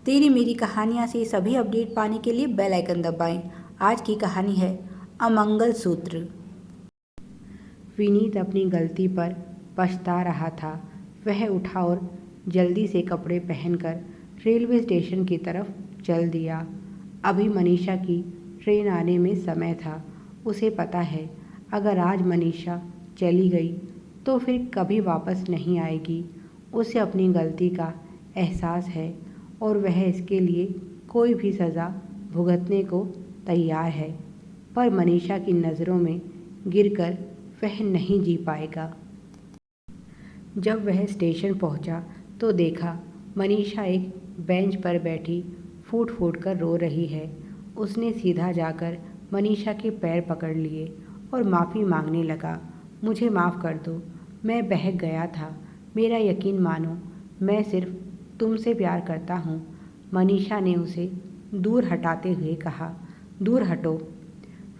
तेरी मेरी कहानियाँ से सभी अपडेट पाने के लिए बेल आइकन दबाएं। आज की कहानी है अमंगल सूत्र। विनीत अपनी गलती पर पछता रहा था। वह उठा और जल्दी से कपड़े पहनकर रेलवे स्टेशन की तरफ चल दिया। अभी मनीषा की ट्रेन आने में समय था। उसे पता है अगर आज मनीषा चली गई तो फिर कभी वापस नहीं आएगी। उसे अपनी गलती का एहसास है और वह इसके लिए कोई भी सज़ा भुगतने को तैयार है, पर मनीषा की नज़रों में गिरकर वह नहीं जी पाएगा। जब वह स्टेशन पहुंचा तो देखा मनीषा एक बेंच पर बैठी फूट फूट कर रो रही है। उसने सीधा जाकर मनीषा के पैर पकड़ लिए और माफ़ी मांगने लगा। मुझे माफ़ कर दो, मैं बहक गया था। मेरा यकीन मानो, मैं सिर्फ तुमसे प्यार करता हूँ। मनीषा ने उसे दूर हटाते हुए कहा। दूर हटो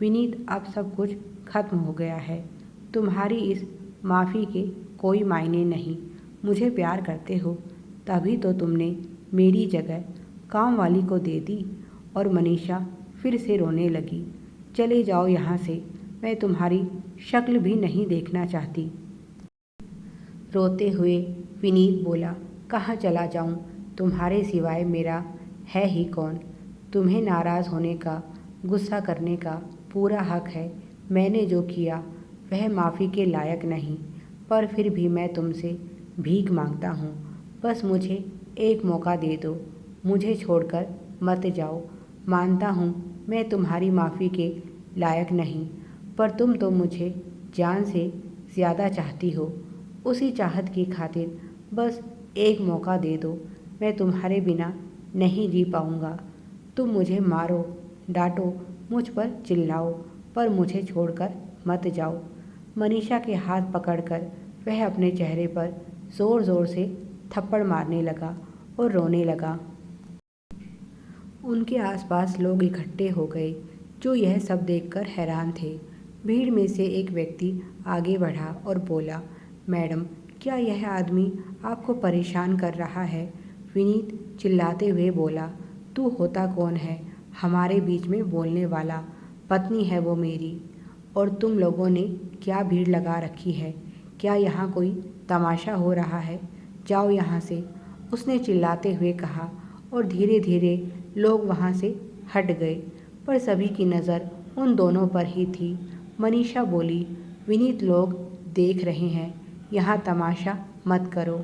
विनीत, अब सब कुछ खत्म हो गया है। तुम्हारी इस माफ़ी के कोई मायने नहीं। मुझे प्यार करते हो तभी तो तुमने मेरी जगह काम वाली को दे दी। और मनीषा फिर से रोने लगी। चले जाओ यहाँ से, मैं तुम्हारी शक्ल भी नहीं देखना चाहती। रोते हुए विनीत बोला, कहाँ चला जाऊँ? तुम्हारे सिवाय मेरा है ही कौन? तुम्हें नाराज़ होने का, गुस्सा करने का पूरा हक है। मैंने जो किया वह माफ़ी के लायक नहीं, पर फिर भी मैं तुमसे भीख मांगता हूँ। बस मुझे एक मौका दे दो। मुझे छोड़कर मत जाओ। मानता हूँ मैं तुम्हारी माफ़ी के लायक नहीं, पर तुम तो मुझे जान से ज़्यादा चाहती हो। उसी चाहत की खातिर बस एक मौका दे दो। मैं तुम्हारे बिना नहीं जी पाऊँगा। तुम मुझे मारो, डांटो, मुझ पर चिल्लाओ, पर मुझे छोड़कर मत जाओ। मनीषा के हाथ पकड़कर वह अपने चेहरे पर ज़ोर ज़ोर से थप्पड़ मारने लगा और रोने लगा। उनके आसपास लोग इकट्ठे हो गए जो यह सब देखकर हैरान थे। भीड़ में से एक व्यक्ति आगे बढ़ा और बोला, मैडम, क्या यह आदमी आपको परेशान कर रहा है? विनीत चिल्लाते हुए बोला, तू होता कौन है हमारे बीच में बोलने वाला? पत्नी है वो मेरी। और तुम लोगों ने क्या भीड़ लगा रखी है? क्या यहाँ कोई तमाशा हो रहा है? जाओ यहाँ से, उसने चिल्लाते हुए कहा। और धीरे धीरे लोग वहाँ से हट गए, पर सभी की नज़र उन दोनों पर ही थी। मनीषा बोली, विनीत, लोग देख रहे हैं, यहाँ तमाशा मत करो।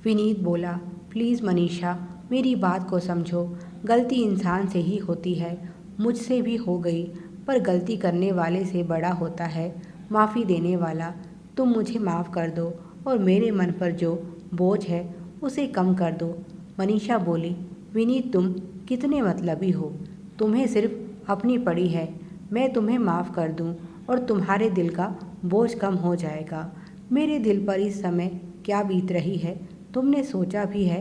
विनीत बोला, प्लीज़ मनीषा, मेरी बात को समझो। गलती इंसान से ही होती है। मुझसे भी हो गई, पर गलती करने वाले से बड़ा होता है माफ़ी देने वाला। तुम मुझे माफ़ कर दो और मेरे मन पर जो बोझ है उसे कम कर दो। मनीषा बोली, विनीत, तुम कितने मतलबी हो। तुम्हें सिर्फ अपनी पड़ी है। मैं तुम्हें माफ़ कर दूं और तुम्हारे दिल का बोझ कम हो जाएगा। मेरे दिल पर इस समय क्या बीत रही है तुमने सोचा भी है?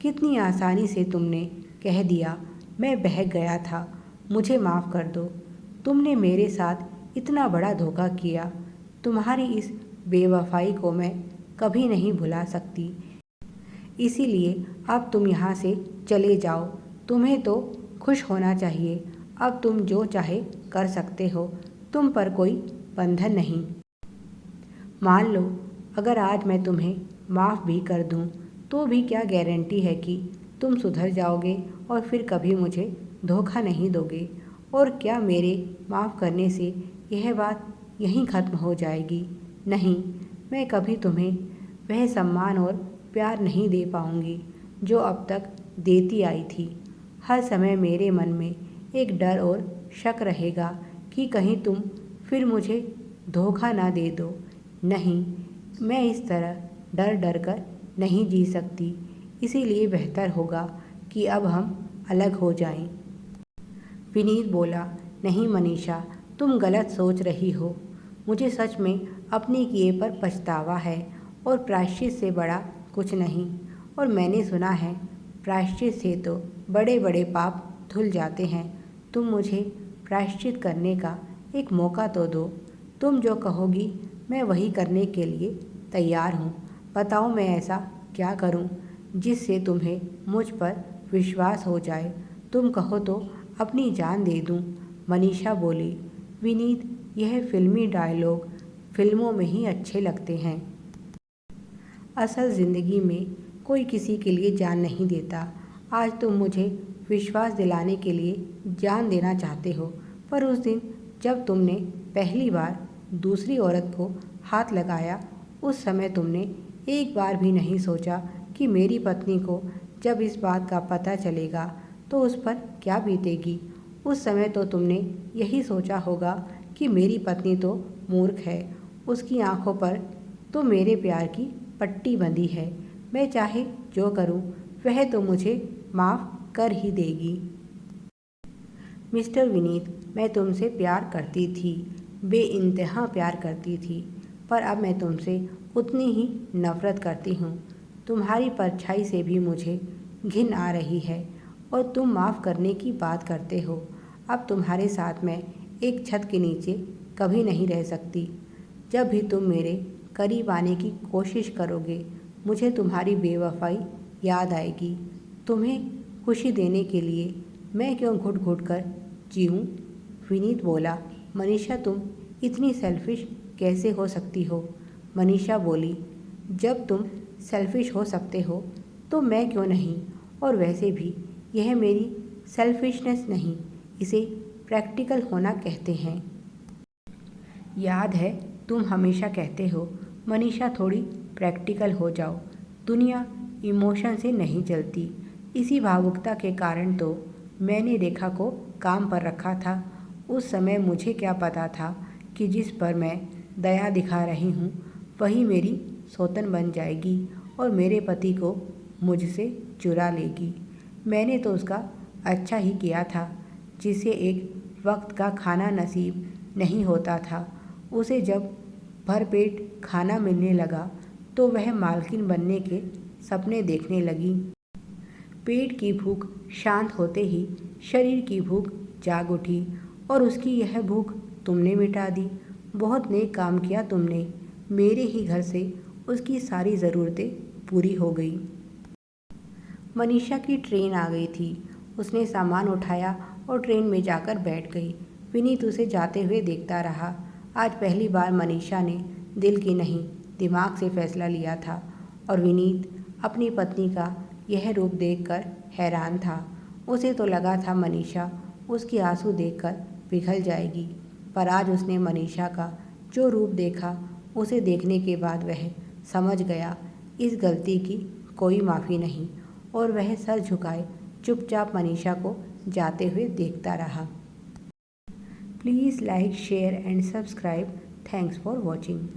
कितनी आसानी से तुमने कह दिया। मैं बहक गया था, मुझे माफ़ कर दो। तुमने मेरे साथ इतना बड़ा धोखा किया। तुम्हारी इस बेवफाई को मैं कभी नहीं भुला सकती। इसीलिए अब तुम यहाँ से चले जाओ। तुम्हें तो खुश होना चाहिए। अब तुम जो चाहे कर सकते हो। तुम पर कोई बंधन नहीं। मान लो अगर आज मैं तुम्हें माफ़ भी कर दूं, तो भी क्या गारंटी है कि तुम सुधर जाओगे और फिर कभी मुझे धोखा नहीं दोगे? और क्या मेरे माफ़ करने से यह बात यहीं ख़त्म हो जाएगी? नहीं, मैं कभी तुम्हें वह सम्मान और प्यार नहीं दे पाऊँगी जो अब तक देती आई थी। हर समय मेरे मन में एक डर और शक रहेगा कि कहीं तुम फिर मुझे धोखा ना दे दो। नहीं, मैं इस तरह डर डर कर नहीं जी सकती। इसीलिए बेहतर होगा कि अब हम अलग हो जाएं। विनीत बोला, नहीं मनीषा, तुम गलत सोच रही हो। मुझे सच में अपने किए पर पछतावा है और प्रायश्चित से बड़ा कुछ नहीं। और मैंने सुना है प्रायश्चित से तो बड़े बड़े पाप धुल जाते हैं। तुम मुझे प्रायश्चित करने का एक मौका तो दो। तुम जो कहोगी मैं वही करने के लिए तैयार हूँ। बताओ मैं ऐसा क्या करूँ जिससे तुम्हें मुझ पर विश्वास हो जाए। तुम कहो तो अपनी जान दे दूं। मनीषा बोली। विनीत, यह फिल्मी डायलॉग फिल्मों में ही अच्छे लगते हैं। असल ज़िंदगी में कोई किसी के लिए जान नहीं देता। आज तुम मुझे विश्वास दिलाने के लिए जान देना चाहते हो, पर उस दिन जब तुमने पहली बार दूसरी औरत को हाथ लगाया, उस समय तुमने एक बार भी नहीं सोचा कि मेरी पत्नी को जब इस बात का पता चलेगा तो उस पर क्या बीतेगी। उस समय तो तुमने यही सोचा होगा कि मेरी पत्नी तो मूर्ख है, उसकी आंखों पर तो मेरे प्यार की पट्टी बंधी है, मैं चाहे जो करूं वह तो मुझे माफ़ कर ही देगी। मिस्टर विनीत, मैं तुमसे प्यार करती थी, बेइंतहा प्यार करती थी, पर अब मैं तुमसे उतनी ही नफ़रत करती हूँ। तुम्हारी परछाई से भी मुझे घिन आ रही है और तुम माफ़ करने की बात करते हो। अब तुम्हारे साथ मैं एक छत के नीचे कभी नहीं रह सकती। जब भी तुम मेरे करीब आने की कोशिश करोगे, मुझे तुम्हारी बेवफाई याद आएगी। तुम्हें खुशी देने के लिए मैं क्यों घुट घुट कर जीऊँ? विनीत बोला। मनीषा, तुम इतनी सेल्फिश कैसे हो सकती हो? मनीषा बोली। जब तुम सेल्फिश हो सकते हो तो मैं क्यों नहीं? और वैसे भी यह मेरी सेल्फिशनेस नहीं, इसे प्रैक्टिकल होना कहते हैं। याद है तुम हमेशा कहते हो, मनीषा थोड़ी प्रैक्टिकल हो जाओ, दुनिया इमोशन से नहीं चलती। इसी भावुकता के कारण तो मैंने रेखा को काम पर रखा था। उस समय मुझे क्या पता था कि जिस पर मैं दया दिखा रही हूँ वही मेरी सौतन बन जाएगी और मेरे पति को मुझसे चुरा लेगी। मैंने तो उसका अच्छा ही किया था, जिसे एक वक्त का खाना नसीब नहीं होता था। उसे जब भरपेट खाना मिलने लगा तो वह मालकिन बनने के सपने देखने लगी। पेट की भूख शांत होते ही शरीर की भूख जाग उठी और उसकी यह भूख तुमने मिटा दी। बहुत नेक काम किया तुमने। मेरे ही घर से उसकी सारी ज़रूरतें पूरी हो गई। मनीषा की ट्रेन आ गई थी। उसने सामान उठाया और ट्रेन में जाकर बैठ गई। विनीत उसे जाते हुए देखता रहा। आज पहली बार मनीषा ने दिल की नहीं, दिमाग से फैसला लिया था और विनीत अपनी पत्नी का यह रूप देखकर हैरान था। उसे तो लगा था मनीषा उसके आंसू देखकर पिघल जाएगी, पर आज उसने मनीषा का जो रूप देखा, उसे देखने के बाद वह समझ गया इस गलती की कोई माफ़ी नहीं और वह सर झुकाए चुपचाप मनीषा को जाते हुए देखता रहा। Please like, share and subscribe. Thanks for watching.